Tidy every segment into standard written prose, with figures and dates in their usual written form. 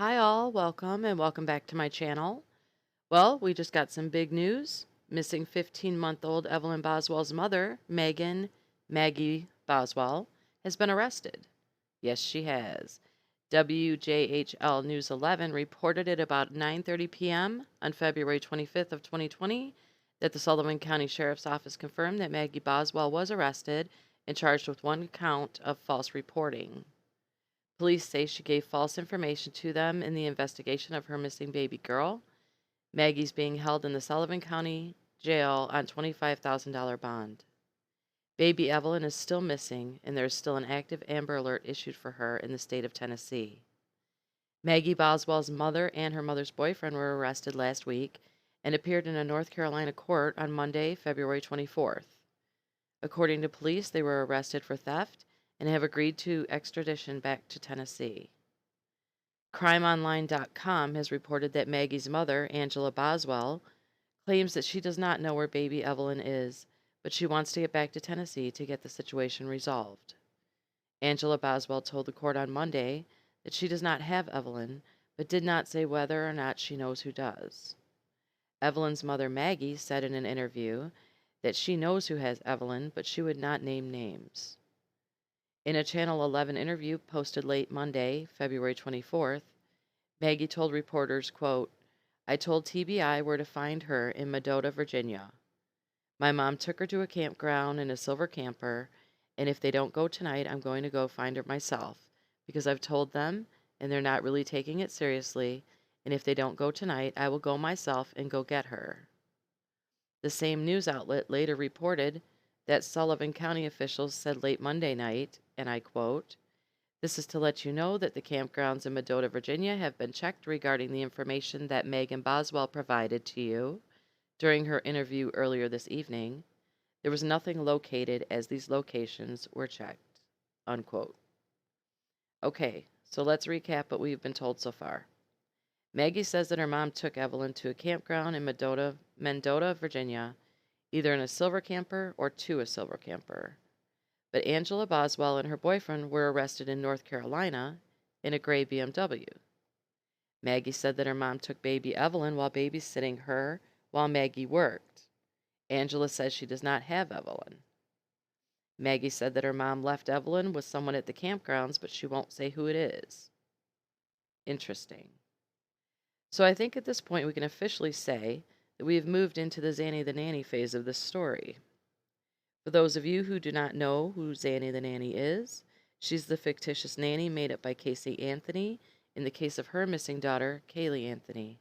Hi, all. Welcome back to my channel. Well, we just got some big news. Missing 15-month-old Evelyn Boswell's mother, Maggie Boswell, has been arrested. Yes, she has. WJHL News 11 reported at about 9:30 p.m. on February 25th of 2020 that the Sullivan County Sheriff's Office confirmed that Maggie Boswell was arrested and charged with one count of false reporting. Police say she gave false information to them in the investigation of her missing baby girl. Maggie's being held in the Sullivan County Jail on $25,000 bond. Baby Evelyn is still missing, and there is still an active Amber Alert issued for her in the state of Tennessee. Maggie Boswell's mother and her mother's boyfriend were arrested last week and appeared in a North Carolina court on Monday, February 24th. According to police, they were arrested for theft and have agreed to extradition back to Tennessee. CrimeOnline.com has reported that Maggie's mother, Angela Boswell, claims that she does not know where baby Evelyn is, but she wants to get back to Tennessee to get the situation resolved. Angela Boswell told the court on Monday that she does not have Evelyn, but did not say whether or not she knows who does. Evelyn's mother, Maggie, said in an interview that she knows who has Evelyn, but she would not name names. In a Channel 11 interview posted late Monday, February 24th, Maggie told reporters, quote, "I told TBI where to find her in Mendota, Virginia. My mom took her to a campground in a silver camper, and if they don't go tonight, I'm going to go find her myself, because I've told them, and they're not really taking it seriously, and if they don't go tonight, I will go myself and go get her." The same news outlet later reported that Sullivan County officials said late Monday night, and I quote, "This is to let you know that the campgrounds in Mendota, Virginia have been checked regarding the information that Megan Boswell provided to you during her interview earlier this evening. There was nothing located as these locations were checked." Unquote. Okay, so let's recap what we've been told so far. Maggie says that her mom took Evelyn to a campground in Mendota, Virginia, either in a silver camper or to a silver camper. But Angela Boswell and her boyfriend were arrested in North Carolina in a gray BMW. Maggie said that her mom took baby Evelyn while babysitting her while Maggie worked. Angela says she does not have Evelyn. Maggie said that her mom left Evelyn with someone at the campgrounds, but she won't say who it is. Interesting. So I think at this point we can officially say that we have moved into the Zanny the Nanny phase of this story. For those of you who do not know who Zanny the Nanny is, she's the fictitious nanny made up by Casey Anthony in the case of her missing daughter, Kaylee Anthony.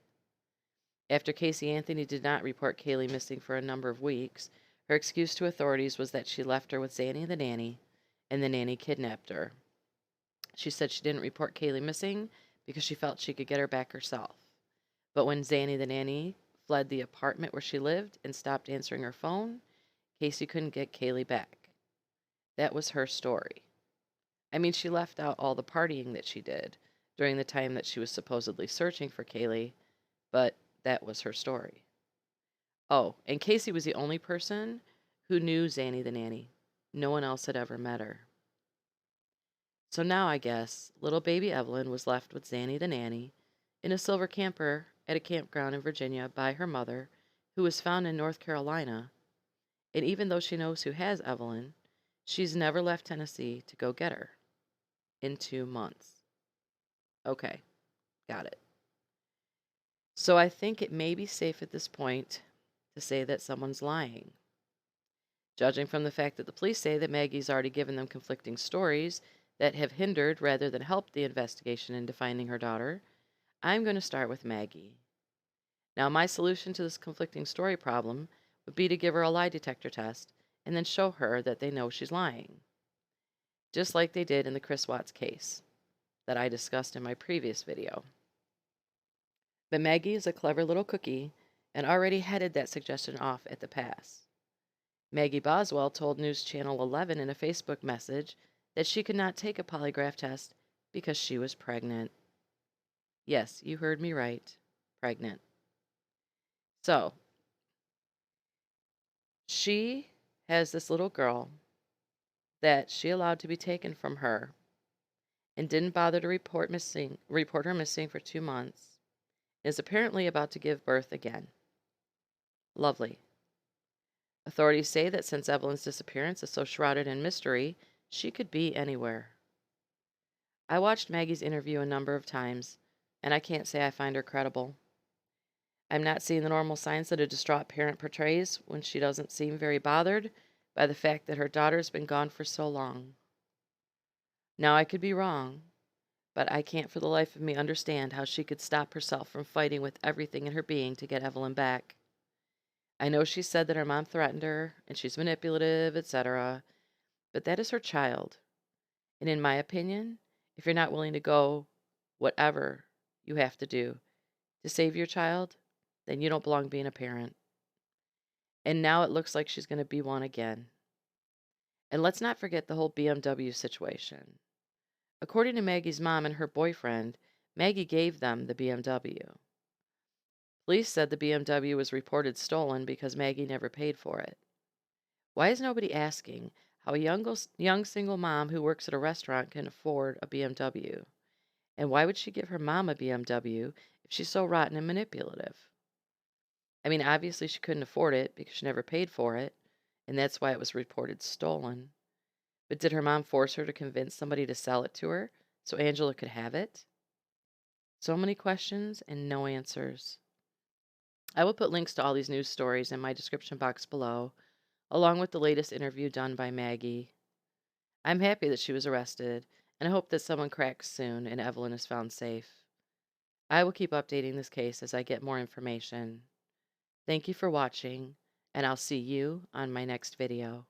After Casey Anthony did not report Kaylee missing for a number of weeks, her excuse to authorities was that she left her with Zanny the nanny, and the nanny kidnapped her. She said she didn't report Kaylee missing because she felt she could get her back herself. But when Zanny the nanny fled the apartment where she lived and stopped answering her phone, Casey couldn't get Kaylee back. That was her story. I mean, she left out all the partying that she did during the time that she was supposedly searching for Kaylee, but that was her story. Oh, and Casey was the only person who knew Zanny the nanny. No one else had ever met her. So now I guess little baby Evelyn was left with Zanny the nanny in a silver camper at a campground in Virginia by her mother, who was found in North Carolina. And even though she knows who has Evelyn, she's never left Tennessee to go get her in 2 months. Okay, got it. So I think it may be safe at this point to say that someone's lying. Judging from the fact that the police say that Maggie's already given them conflicting stories that have hindered rather than helped the investigation into finding her daughter, I'm going to start with Maggie. Now, my solution to this conflicting story problem would be to give her a lie detector test and then show her that they know she's lying, just like they did in the Chris Watts case that I discussed in my previous video. But Maggie is a clever little cookie and already headed that suggestion off at the pass. Maggie Boswell told News Channel 11 in a Facebook message that she could not take a polygraph test because she was pregnant. Yes, you heard me right. Pregnant. So, she has this little girl that she allowed to be taken from her and didn't bother to report her missing for 2 months, is apparently about to give birth again. Lovely. Authorities say that since Evelyn's disappearance is so shrouded in mystery, she could be anywhere. I watched Maggie's interview a number of times, and I can't say I find her credible. I'm not seeing the normal signs that a distraught parent portrays when she doesn't seem very bothered by the fact that her daughter's been gone for so long. Now, I could be wrong, but I can't for the life of me understand how she could stop herself from fighting with everything in her being to get Evelyn back. I know she said that her mom threatened her and she's manipulative, etc., but that is her child. And in my opinion, if you're not willing to go whatever you have to do to save your child, then you don't belong being a parent. And now it looks like she's going to be one again. And let's not forget the whole BMW situation. According to Maggie's mom and her boyfriend, Maggie gave them the BMW. Police said the BMW was reported stolen because Maggie never paid for it. Why is nobody asking how a young single mom who works at a restaurant can afford a BMW? And why would she give her mom a BMW if she's so rotten and manipulative? I mean, obviously she couldn't afford it because she never paid for it, and that's why it was reported stolen. But did her mom force her to convince somebody to sell it to her so Angela could have it? So many questions and no answers. I will put links to all these news stories in my description box below, along with the latest interview done by Maggie. I'm happy that she was arrested, and I hope that someone cracks soon and Evelyn is found safe. I will keep updating this case as I get more information. Thank you for watching, and I'll see you on my next video.